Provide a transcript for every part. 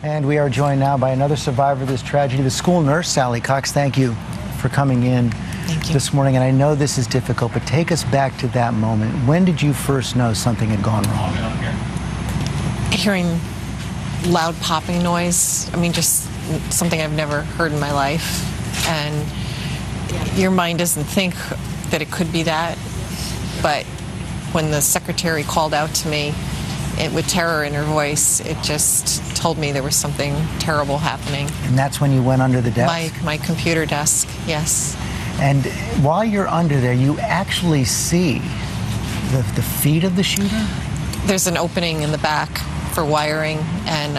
And we are joined now by another survivor of this tragedy, the school nurse, Sally Cox. Thank you for coming in this morning. And I know this is difficult, but take us back to that moment. When did you first know something had gone wrong? Hearing loud popping noise. I mean, just something I've never heard in my life. And your mind doesn't think that it could be that. But when the secretary called out to me, with terror in her voice, it just told me there was something terrible happening. And that's when you went under the desk? My computer desk, yes. And while you're under there, you actually see the feet of the shooter? There's an opening in the back for wiring, and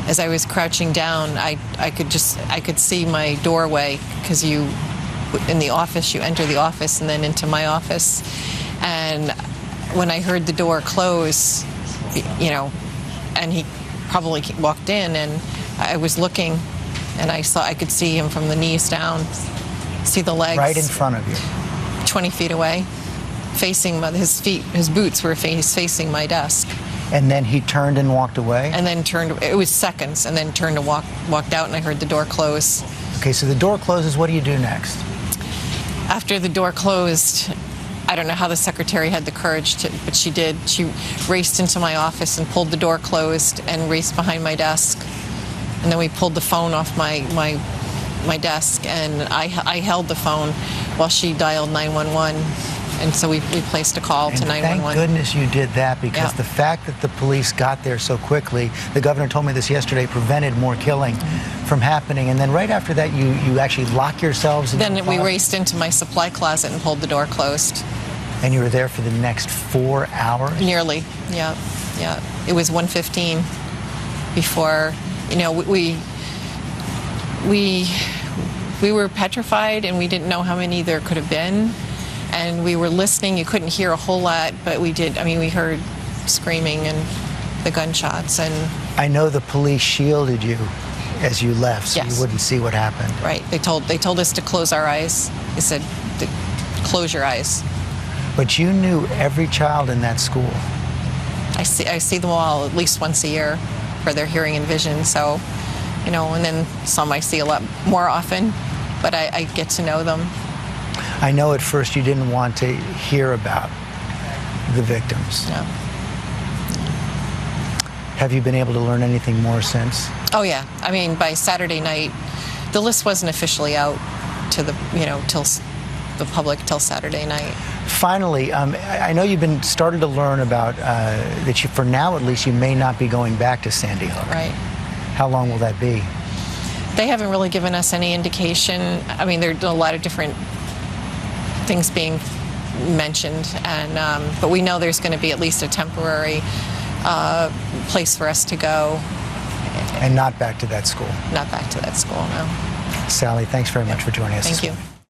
as I was crouching down, I could see my doorway, because in the office, you enter the office and then into my office. And when I heard the door close, and he probably walked in, and I was looking, and I could see him from the knees down, see the legs. Right in front of you. 20 feet away, facing his boots were facing my desk. And then he turned and walked away? And then it was seconds, and then turned and walked out, and I heard the door close. Okay, so the door closes, what do you do next? After the door closed, I don't know how the secretary had the courage but she did. She raced into my office and pulled the door closed and raced behind my desk. And then we pulled the phone off my desk, and I held the phone while she dialed 911. And so we placed a call to 911. Thank goodness you did that, because the fact that the police got there so quickly, the governor told me this yesterday, prevented more killing from happening. And then right after that, you actually lock yourselves in. Then we raced into my supply closet and pulled the door closed. And you were there for the next 4 hours? Nearly, yeah. It was 1:15 before, we were petrified, and we didn't know how many there could have been. And we were listening. You couldn't hear a whole lot, but we did. I mean, we heard screaming and the gunshots. And I know the police shielded you as you left, so yes, you wouldn't see what happened. Right. They told us to close our eyes. They said, close your eyes. But you knew every child in that school. I see them all at least once a year for their hearing and vision. So, and then some I see a lot more often, but I get to know them. I know at first you didn't want to hear about the victims. No. Have you been able to learn anything more since? Oh yeah. I mean, by Saturday night, the list wasn't officially out to till the public till Saturday night. Finally, I know you've started to learn about that for now at least, you may not be going back to Sandy Hook. Right. How long will that be? They haven't really given us any indication. I mean, there are a lot of different things being mentioned, but we know there's going to be at least a temporary place for us to go. And not back to that school? Not back to that school, no. Sally, thanks very much for joining us. Thank you.